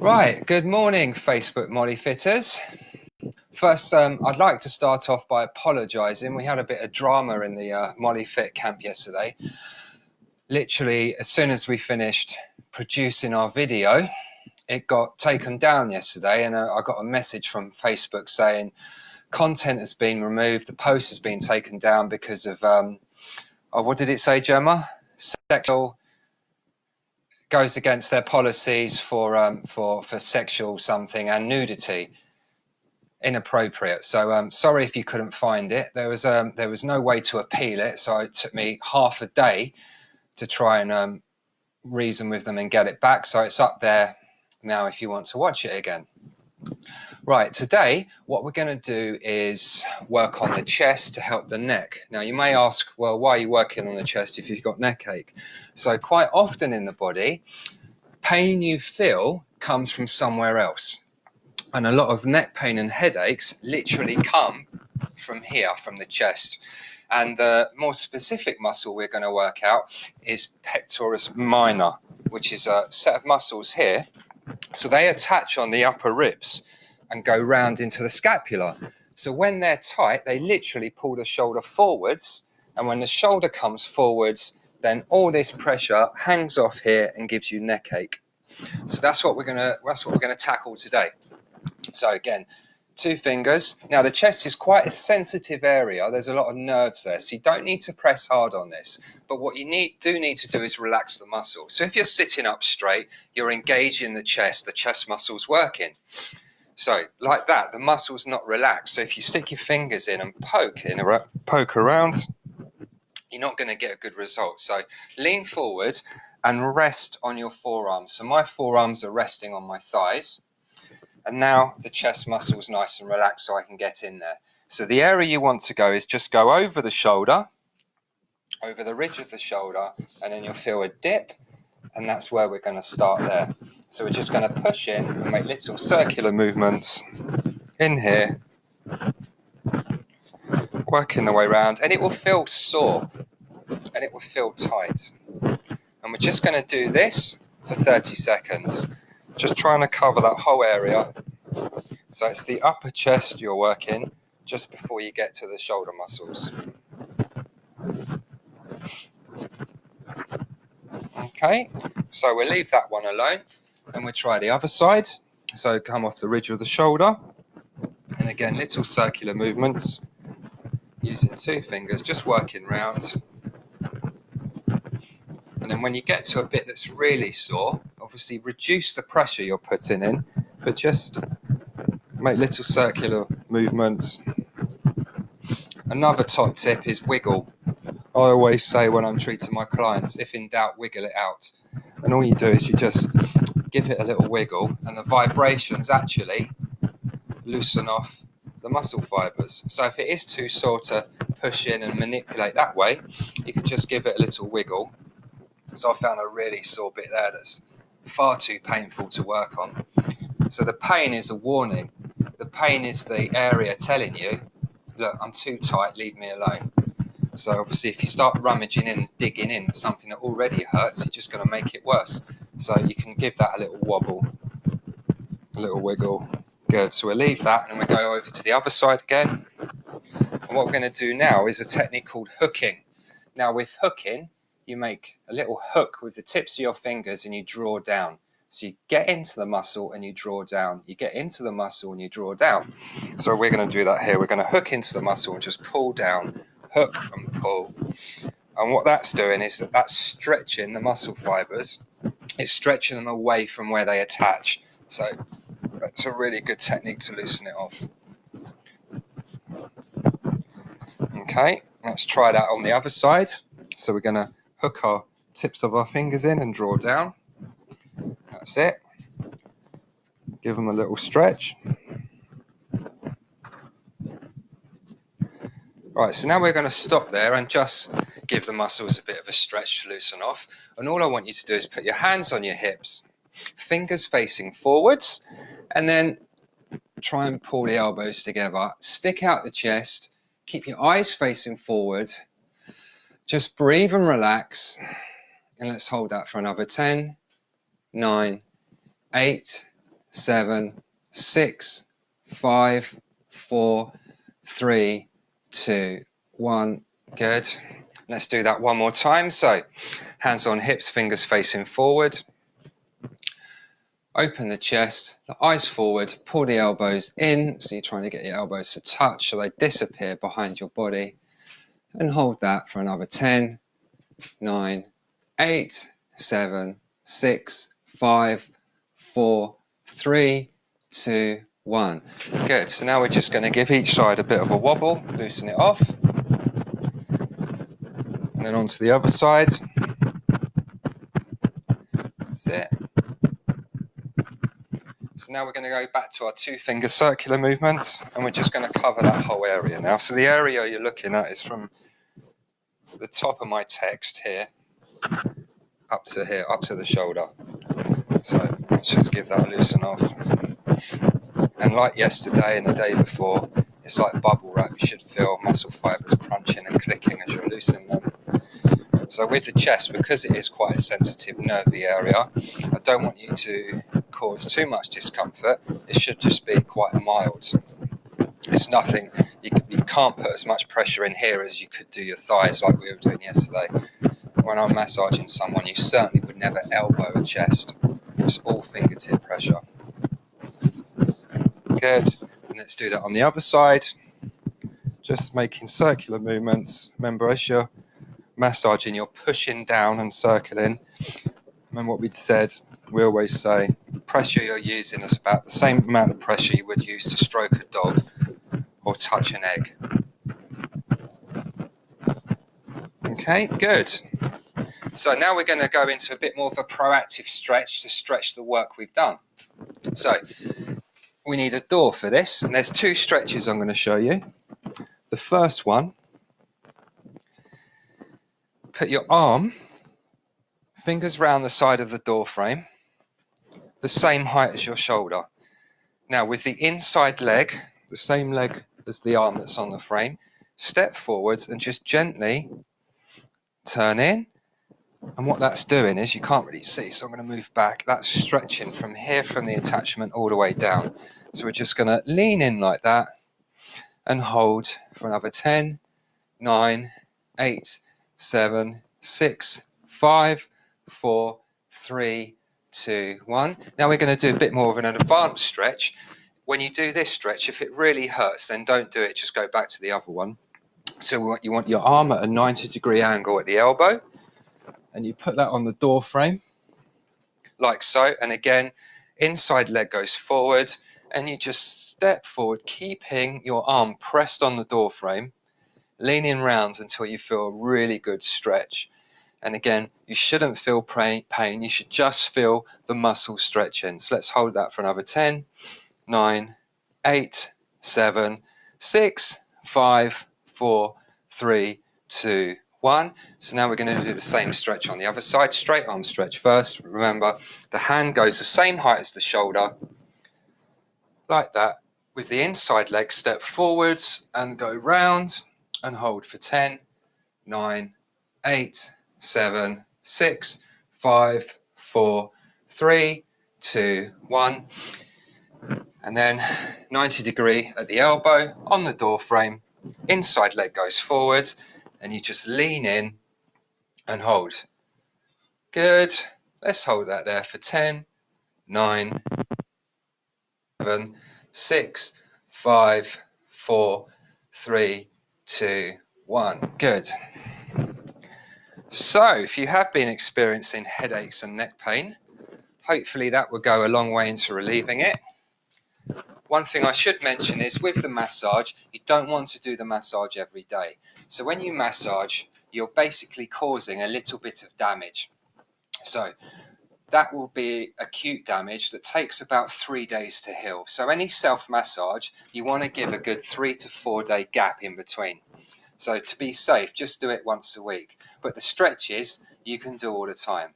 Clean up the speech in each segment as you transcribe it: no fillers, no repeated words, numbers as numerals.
Right, good morning, Facebook MolyFitters. First, I'd like to start off by apologising. We had a bit of drama in the MolyFit camp yesterday. Literally, as soon as we finished producing our video, it got taken down yesterday, and I got a message from Facebook saying content has been removed, the post has been taken down because of, what did it say, Gemma? Sexual, goes against their policies for sexual something and nudity. Inappropriate. So sorry if you couldn't find it. There was no way to appeal it, so it took me half a day to try and reason with them and get it back. So it's up there now if you want to watch it again. Right, today what we're going to do is work on the chest to help the neck. Now you may ask, well, why are you working on the chest if you've got neck ache? So quite often in the body, pain you feel comes from somewhere else. And a lot of neck pain and headaches literally come from here, from the chest. And the more specific muscle we're going to work out is Pectoris Minor, which is a set of muscles here. So they attach on the upper ribs and go round into the scapula. So when they're tight, they literally pull the shoulder forwards. And when the shoulder comes forwards, then all this pressure hangs off here and gives you neck ache. So that's what we're gonna tackle today. So again, 2 fingers. Now the chest is quite a sensitive area. There's a lot of nerves there, so you don't need to press hard on this. But what you do need to do is relax the muscle. So if you're sitting up straight, you're engaging the chest muscle's working. So like that, the muscle's not relaxed. So if you stick your fingers in and poke around, you're not going to get a good result. So lean forward and rest on your forearms. So my forearms are resting on my thighs. And now the chest muscle's nice and relaxed so I can get in there. So the area you want to go is just go over the shoulder, over the ridge of the shoulder, and then you'll feel a dip, and that's where we're going to start there. So we're just going to push in and make little circular movements in here, working the way around, and it will feel sore, and it will feel tight. And we're just going to do this for 30 seconds, just trying to cover that whole area. So it's the upper chest you're working just before you get to the shoulder muscles. Okay, so we'll leave that one alone and we'll try the other side. So come off the ridge of the shoulder, and again, little circular movements using 2 fingers, just working round. And then when you get to a bit that's really sore, obviously reduce the pressure you're putting in, but just make little circular movements. Another top tip is wiggle. I always say when I'm treating my clients, if in doubt, wiggle it out. And all you do is you just give it a little wiggle, and the vibrations actually loosen off the muscle fibers. So if it is too sore to push in and manipulate that way, you can just give it a little wiggle. So I found a really sore bit there that's far too painful to work on. So the pain is a warning. The pain is the area telling you, look, I'm too tight, leave me alone. So obviously if you start rummaging in and digging in something that already hurts, you're just going to make it worse. So you can give that a little wobble, a little wiggle. Good. So we'll leave that and we'll go over to the other side again. And what we're going to do now is a technique called hooking. Now with hooking, you make a little hook with the tips of your fingers and you draw down. So you get into the muscle and you draw down. You get into the muscle and you draw down. So we're going to do that here. We're going to hook into the muscle and just pull down, hook and pull. And what that's doing is that's stretching the muscle fibers. It's stretching them away from where they attach. So that's a really good technique to loosen it off. Okay, let's try that on the other side. So we're going to hook our tips of our fingers in and draw down. That's it. Give them a little stretch. Right, so now we're going to stop there and just give the muscles a bit of a stretch to loosen off. And all I want you to do is put your hands on your hips, fingers facing forwards, and then try and pull the elbows together. Stick out the chest, keep your eyes facing forward. Just breathe and relax. And let's hold that for another 10, 9, 8, 7, 6, 5, 4, 3, 2, 1. Good. Let's do that one more time. So hands on hips, fingers facing forward. Open the chest, the eyes forward, pull the elbows in. So you're trying to get your elbows to touch so they disappear behind your body. And hold that for another 10, 9, 8, 7, 6, 5, 4, 3, 2, 1. Good. So now we're just going to give each side a bit of a wobble, loosen it off. And then onto the other side. That's it. So now we're going to go back to our 2-finger circular movements, and we're just going to cover that whole area now. So the area you're looking at is from the top of my text here, up to here, up to the shoulder. So let's just give that a loosen off. And like yesterday and the day before, it's like bubble wrap. You should feel muscle fibers crunching and clicking as you're loosening them. So with the chest, because it is quite a sensitive, nervy area, I don't want you to cause too much discomfort. It should just be quite mild. It's nothing, you can't put as much pressure in here as you could do your thighs like we were doing yesterday. When I'm massaging someone, you certainly would never elbow a chest. It's all fingertip pressure. Good. And let's do that on the other side. Just making circular movements. Remember, as you're massaging, you're pushing down and circling. Remember what we'd said, we always say the pressure you're using is about the same amount of pressure you would use to stroke a dog or touch an egg. Okay, good. So now we're going to go into a bit more of a proactive stretch to stretch the work we've done. So we need a door for this, and there's 2 stretches I'm going to show you. The first one, put your arm, fingers round the side of the door frame, the same height as your shoulder. Now with the inside leg, the same leg as the arm that's on the frame, step forwards and just gently turn in. And what that's doing is, you can't really see, so I'm going to move back. That's stretching from here, from the attachment all the way down. So we're just going to lean in like that and hold for another 10, 9, 8, 7, 6, 5, 4, 3, 2, 1. Now we're going to do a bit more of an advanced stretch. When you do this stretch, if it really hurts, then don't do it, just go back to the other one. So you want your arm at a 90-degree angle at the elbow, and you put that on the door frame, like so. And again, inside leg goes forward, and you just step forward, keeping your arm pressed on the door frame, leaning round until you feel a really good stretch. And again, you shouldn't feel pain, you should just feel the muscle stretching. So let's hold that for another 10, 9, 8, 7, 6, 5, 4, 3, 2, 1. So now we're going to do the same stretch on the other side. Straight arm stretch first. Remember, the hand goes the same height as the shoulder, like that. With the inside leg, step forwards and go round and hold for 10, 9, 8, 7, 6, 5, 4, 3, 2, 1. And then 90-degree at the elbow on the door frame. Inside leg goes forward, and you just lean in and hold. Good. Let's hold that there for 10, 9, 7, 6, 5, 4, 3, 2, 1. Good. So if you have been experiencing headaches and neck pain, hopefully that will go a long way into relieving it. One thing I should mention is, with the massage, you don't want to do the massage every day. So when you massage, you're basically causing a little bit of damage. So that will be acute damage that takes about 3 days to heal. So any self-massage, you want to give a good 3 to 4 day gap in between. So to be safe, just do it once a week. But the stretches, you can do all the time.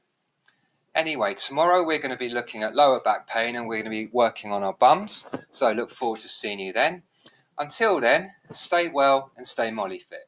Anyway, tomorrow we're going to be looking at lower back pain, and we're going to be working on our bums. So I look forward to seeing you then. Until then, stay well and stay MolyFit.